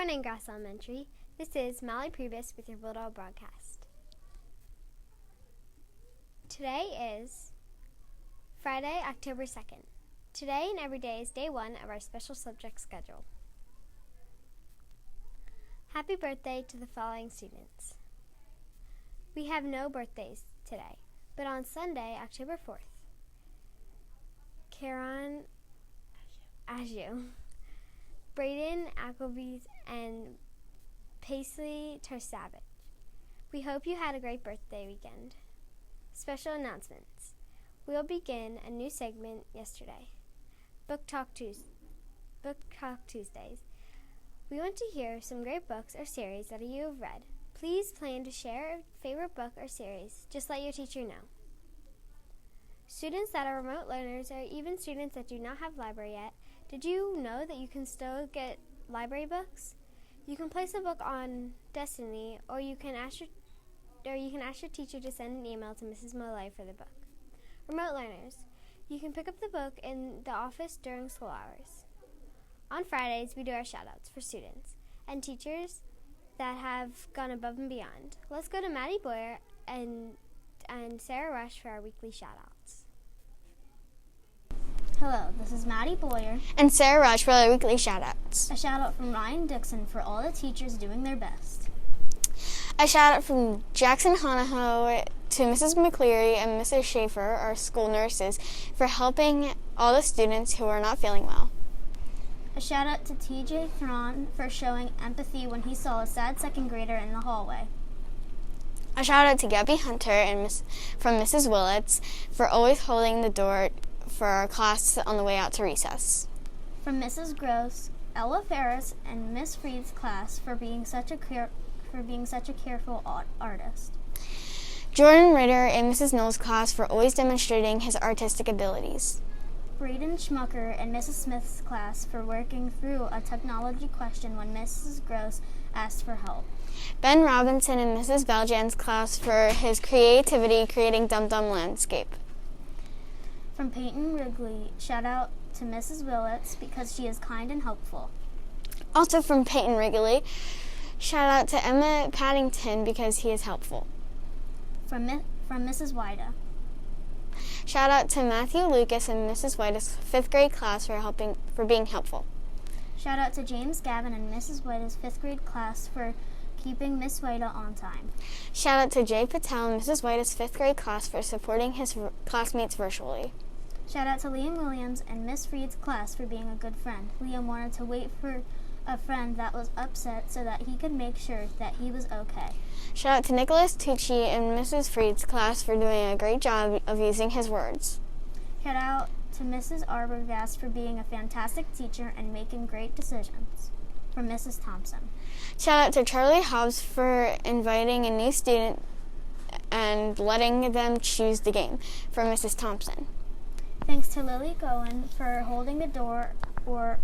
morning, Grass Elementary. This is Molly Priebus with your Bulldog broadcast. Today is Friday, October 2nd. Today and every day is day 1 of our special subject schedule. Happy birthday to the following students. We have no birthdays today, but on Sunday, October 4th, Karen Agiu, Braden Appleby, and Paisley Tarsavage. We hope you had a great birthday weekend. Special announcements. We'll begin a new segment yesterday, Book Talk Tuesdays. We want to hear some great books or series that you have read. Please plan to share a favorite book or series. Just let your teacher know. Students that are remote learners, or even students that do not have library yet, did you know that you can still get library books? You can place a book on Destiny, or you can ask your teacher to send an email to Mrs. Molay for the book. Remote learners, you can pick up the book in the office during school hours. On Fridays, we do our shout-outs for students and teachers that have gone above and beyond. Let's go to Maddie Boyer and Sarah Rush for our weekly shout-outs. Hello, this is Maddie Boyer and Sarah Rush for our weekly shout-outs. A shout-out from Ryan Dixon for all the teachers doing their best. A shout-out from Jackson Honahoe to Mrs. McCleary and Mrs. Schaefer, our school nurses, for helping all the students who are not feeling well. A shout-out to TJ Thron for showing empathy when he saw a sad second grader in the hallway. A shout-out to Gabby Hunter from Mrs. Willits for always holding the door for our class on the way out to recess. From Mrs. Gross, Ella Ferris, and Miss Freed's class for being such a careful artist. Jordan Ritter in Mrs. Knowles' class for always demonstrating his artistic abilities. Braden Schmucker in Mrs. Smith's class for working through a technology question when Mrs. Gross asked for help. Ben Robinson in Mrs. Valjan's class for his creativity creating Dum Dum Landscape. From Peyton Wrigley, shout out to Mrs. Willits because she is kind and helpful. Also from Peyton Wrigley, shout out to Emma Paddington because he is helpful. From Mrs. Wida. Shout out to Matthew Lucas and Mrs. White's 5th grade class for being helpful. Shout out to James Gavin and Mrs. White's 5th grade class for keeping Miss White on time. Shout out to Jay Patel and Mrs. White's 5th grade class for supporting his classmates virtually. Shout out to Liam Williams and Miss Freed's class for being a good friend. Liam wanted to wait for a friend that was upset so that he could make sure that he was okay. Shout out to Nicholas Tucci and Mrs. Freed's class for doing a great job of using his words. Shout out to Mrs. Arbogast for being a fantastic teacher and making great decisions. From Mrs. Thompson. Shout out to Charlie Hobbs for inviting a new student and letting them choose the game. From Mrs. Thompson. Thanks to Lily Goen for holding the door for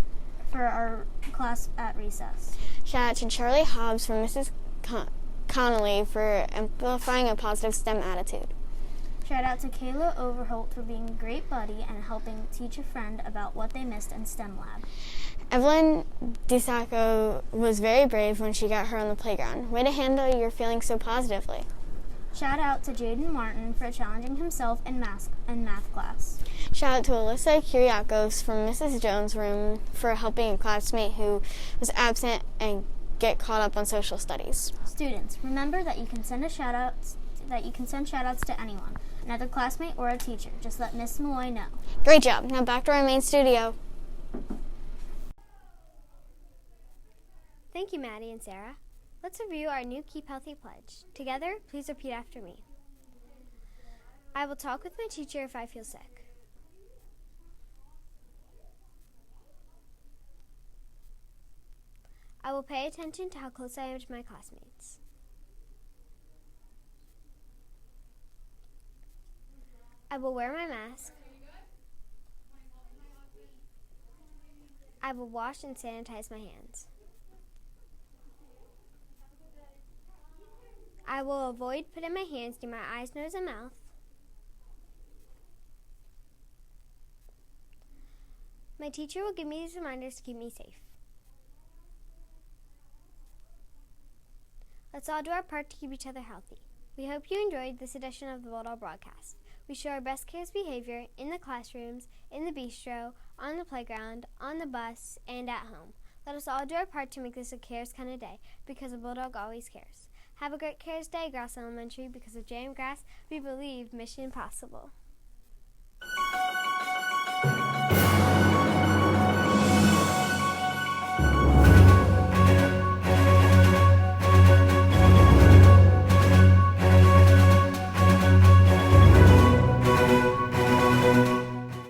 our class at recess. Shout out to Charlie Hobbs from Mrs. Connolly for amplifying a positive STEM attitude. Shout out to Kayla Overholt for being a great buddy and helping teach a friend about what they missed in STEM lab. Evelyn DeSacco was very brave when she got hurt on the playground. Way to handle your feelings so positively. Shout out to Jaden Martin for challenging himself in math class. Shout out to Alyssa Kyriakos from Mrs. Jones' room for helping a classmate who was absent and get caught up on social studies. Students, remember that you can send shout-outs to anyone, another classmate or a teacher. Just let Miss Malloy know. Great job. Now back to our main studio. Thank you, Maddie and Sarah. Let's review our new Keep Healthy pledge. Together, please repeat after me. I will talk with my teacher if I feel sick. I will pay attention to how close I am to my classmates. I will wear my mask. I will wash and sanitize my hands. I will avoid putting my hands near my eyes, nose, and mouth. My teacher will give me these reminders to keep me safe. Let's all do our part to keep each other healthy. We hope you enjoyed this edition of the Bulldog Broadcast. We show our best cares behavior in the classrooms, in the bistro, on the playground, on the bus, and at home. Let us all do our part to make this a cares kind of day, because a Bulldog always cares. Have a great Cares Day, Grass Elementary. Because of Jam Grass, we believe mission possible.